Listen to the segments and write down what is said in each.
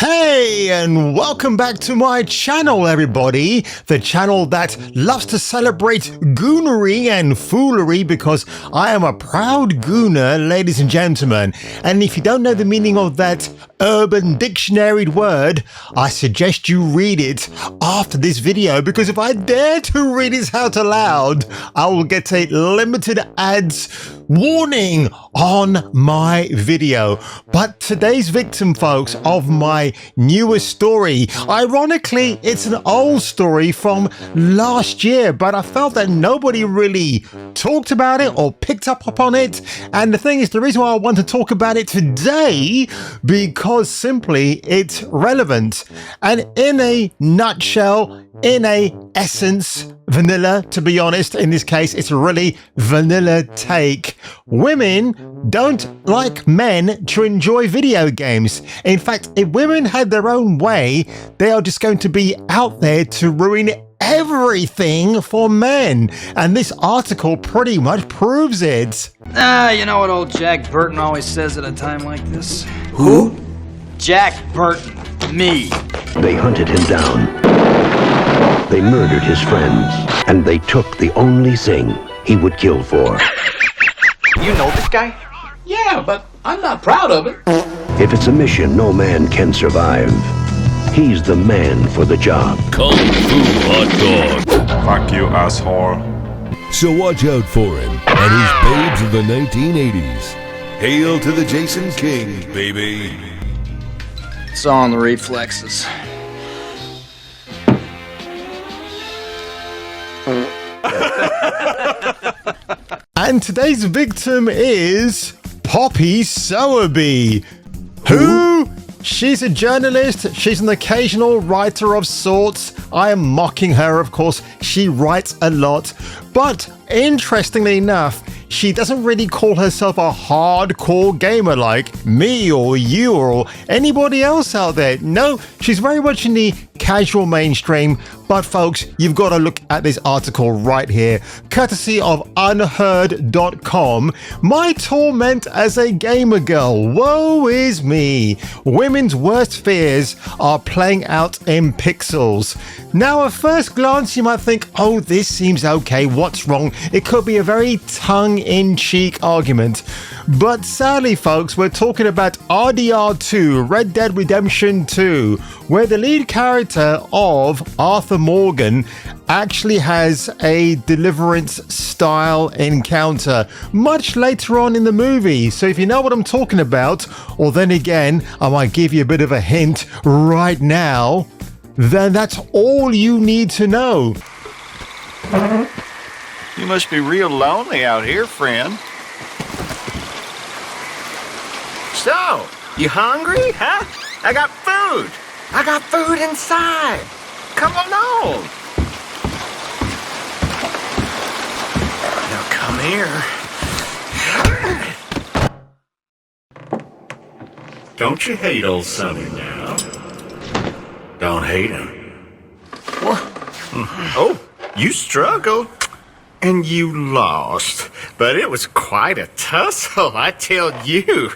Hey, and welcome back to my channel, everybody. The channel that loves to celebrate goonery and foolery because I am a proud gooner, ladies and gentlemen. And if you don't know the meaning of that Urban Dictionary word, I suggest you read it after this video, because if I dare to read it out aloud, I will get a limited ads warning on my video. But today's victim, folks, of my newest story, ironically, it's an old story from last year, but I felt that nobody really talked about it or picked up upon it. And the thing is, the reason why I want to talk about it today, because simply it's relevant. And in a nutshell, in a essence, vanilla, to be honest, in this case, it's a really vanilla take. Women don't like men to enjoy video games. In fact, if women had their own way, they are just going to be out there to ruin everything for men. And this article pretty much proves it. You know what old Jack Burton always says at a time like this? Who? Jack Burton. Me. They hunted him down. They murdered his friends, and they took the only thing he would kill for. You know this guy? Yeah, but I'm not proud of it. If it's a mission no man can survive, he's the man for the job. Kung Fu Hot Dog. Fuck you, asshole. So watch out for him and his babes of the 1980s. Hail to the Jason King, baby. It's all in the reflexes. And today's victim is Poppy Sowerby. Who? She's a journalist. She's an occasional writer of sorts. I am mocking her, of course. She writes a lot. But interestingly enough, she doesn't really call herself a hardcore gamer like me or you or anybody else out there. No, she's very much in the casual mainstream. But folks, you've got to look at this article right here, courtesy of unheard.com. My torment as a gamer girl. Woe is me. Women's worst fears are playing out in pixels. Now, at first glance, you might think, oh, this seems okay. What's wrong? It could be a very tongue-in-cheek argument. But sadly, folks, we're talking about RDR2, Red Dead Redemption 2, where the lead character of Arthur Morgan actually has a Deliverance-style encounter much later on in the movie. So if you know what I'm talking about, or then again, I might give you a bit of a hint right now, then that's all you need to know. You must be real lonely out here, friend. So, you hungry, huh? I got food. I got food inside. Come along. Now come here. Don't you hate old Sonny now? Don't hate him. What? Oh, you struggled. And you lost. But it was quite a tussle, I tell you.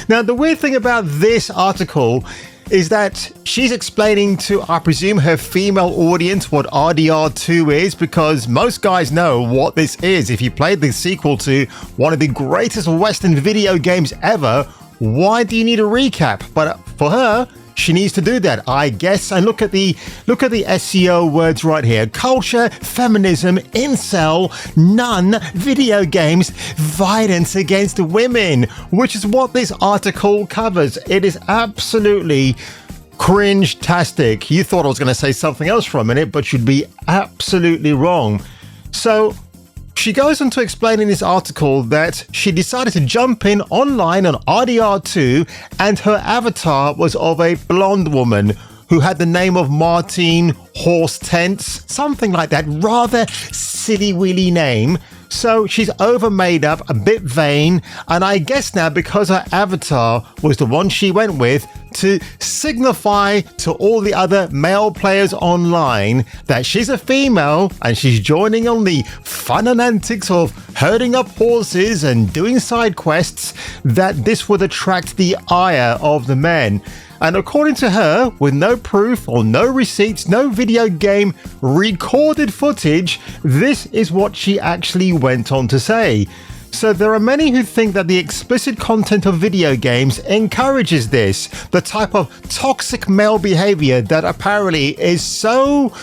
Now, the weird thing about this article is that she's explaining to, I presume, her female audience what RDR2 is, because most guys know what this is. If you played the sequel to one of the greatest Western video games ever, why do you need a recap? But for her, she needs to do that, I guess. And look at the SEO words right here. Culture, feminism, incel, none, video games, violence against women, which is what this article covers. It is absolutely cringe-tastic. You thought I was going to say something else for a minute, but you'd be absolutely wrong. So she goes on to explain in this article that she decided to jump in online on RDR2, and her avatar was of a blonde woman who had the name of Martine Horse Tents, something like that, rather silly-willy name. So she's over made up, a bit vain, and I guess now because her avatar was the one she went with, to signify to all the other male players online that she's a female and she's joining on the fun and antics of herding up horses and doing side quests, that this would attract the ire of the men. And according to her, with no proof or no receipts, no video game recorded footage, this is what she actually went on to say. So there are many who think that the explicit content of video games encourages this, the type of toxic male behavior that apparently is so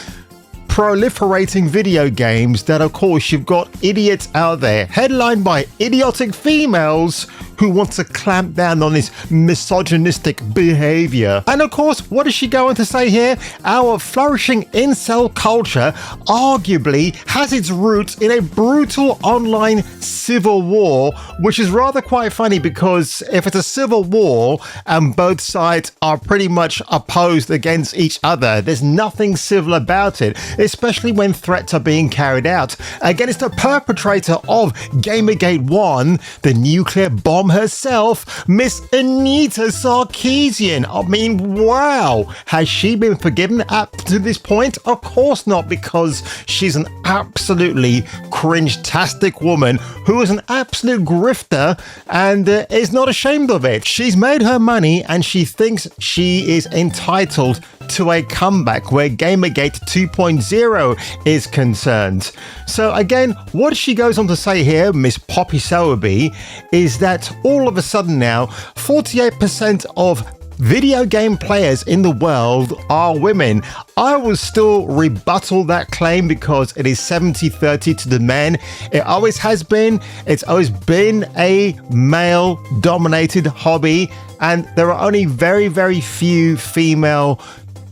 proliferating video games that of course you've got idiots out there headlined by idiotic females who want to clamp down on this misogynistic behavior. And of course, what is she going to say here? Our flourishing incel culture arguably has its roots in a brutal online civil war, which is rather quite funny because if it's a civil war and both sides are pretty much opposed against each other, there's nothing civil about it, especially when threats are being carried out against the perpetrator of Gamergate 1, the nuclear bomb herself, Miss Anita Sarkeesian. I mean, wow. Has she been forgiven up to this point? Of course not, because she's an absolutely cringe-tastic woman who is an absolute grifter and is not ashamed of it. She's made her money and she thinks she is entitled to a comeback where Gamergate 2.0 is concerned. So again, what she goes on to say here, Miss Poppy Sowerby, is that all of a sudden now 48% of video game players in the world are women. I will still rebuttal that claim because it is 70-30 to the men. It always has been. It's always been a male-dominated hobby, and there are only very, very few female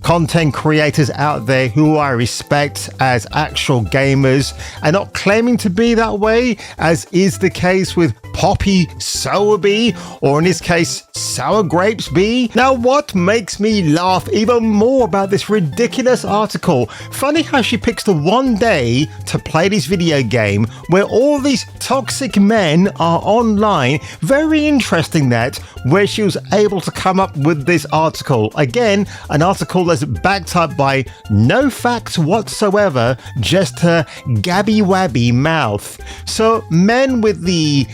content creators out there who I respect as actual gamers and not claiming to be that way, as is the case with Poppy Sowerby, or in this case, Sour Grapes B. Now, what makes me laugh even more about this ridiculous article? Funny how she picks the one day to play this video game where all these toxic men are online. Very interesting that, where she was able to come up with this article. Again, an article that's backed up by no facts whatsoever, just her gabby-wabby mouth. So men with the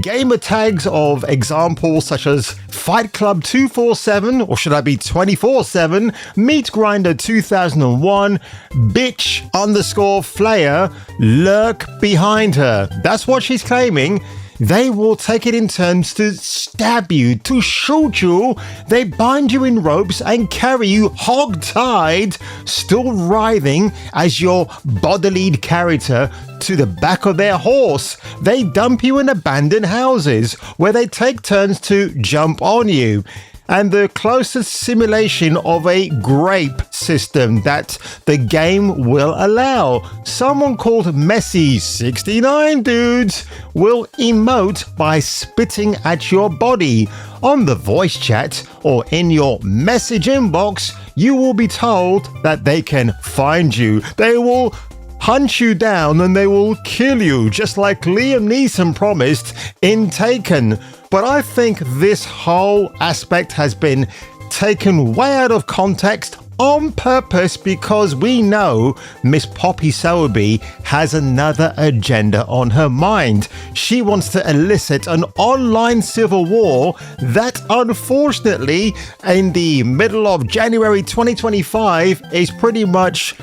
gamer tags of examples such as Fight Club 247, or should I be 24/7, Meat Grinder 2001, Bitch_Flayer lurk behind her. That's what she's claiming. They will take it in turns to stab you, to shoot you. They bind you in ropes and carry you hog-tied, still writhing as your bodily character, to the back of their horse. They dump you in abandoned houses where they take turns to jump on you. And the closest simulation of a grape system that the game will allow. Someone called Messi69 Dudes will emote by spitting at your body. On the voice chat or in your message inbox, you will be told that they can find you. They will hunt you down and they will kill you, just like Liam Neeson promised in Taken. But I think this whole aspect has been taken way out of context on purpose, because we know Miss Poppy Sowerby has another agenda on her mind. She wants to elicit an online civil war that, unfortunately, in the middle of January 2025 is pretty much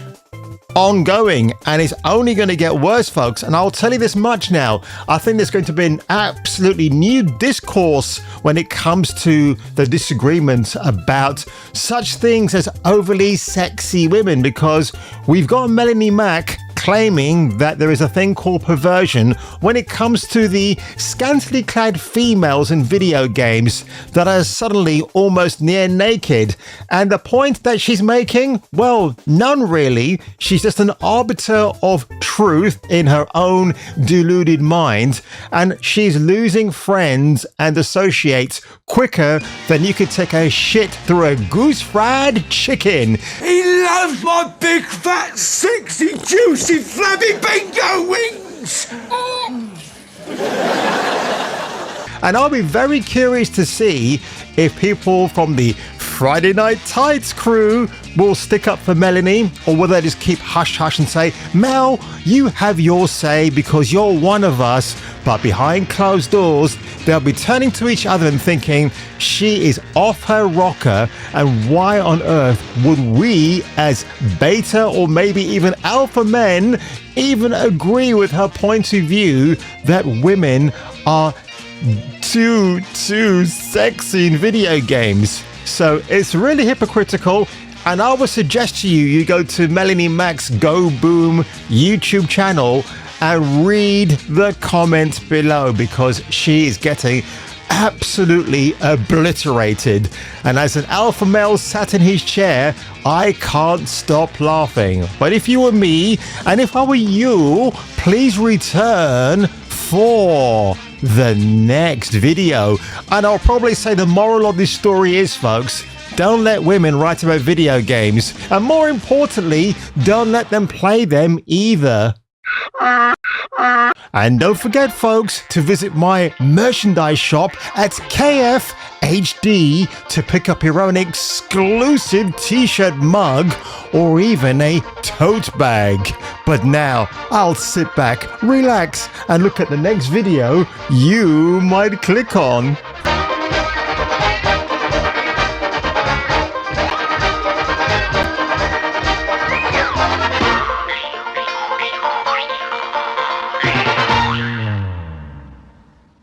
ongoing, and it's only going to get worse, folks. And I'll tell you this much now, I think there's going to be an absolutely new discourse when it comes to the disagreements about such things as overly sexy women, because we've got Melanie Mack claiming that there is a thing called perversion when it comes to the scantily clad females in video games that are suddenly almost near naked. And the point that she's making, well, none really. She's just an arbiter of truth in her own deluded mind, and she's losing friends and associates quicker than you could take a shit through a goose-fried chicken. He loves my big, fat, sexy, juicy, flabby bingo wings! And I'll be very curious to see if people from the Friday Night Tights crew will stick up for Melanie, or will they just keep hush-hush and say, Mel, you have your say because you're one of us, but behind closed doors, they'll be turning to each other and thinking, she is off her rocker, and why on earth would we, as beta or maybe even alpha men, even agree with her point of view that women are too sexy in video games? So it's really hypocritical, and I would suggest to you, you go to Melanie Mac's Go Boom YouTube channel and read the comments below, because she is getting absolutely obliterated. And as an alpha male sat in his chair, I can't stop laughing. But if you were me, and if I were you, please return for the next video. And I'll probably say the moral of this story is, folks, don't let women write about video games, and more importantly, don't let them play them either. And don't forget, folks, to visit my merchandise shop at KFHD to pick up your own exclusive t-shirt mug or even a tote bag. But now I'll sit back, relax, and look at the next video you might click on.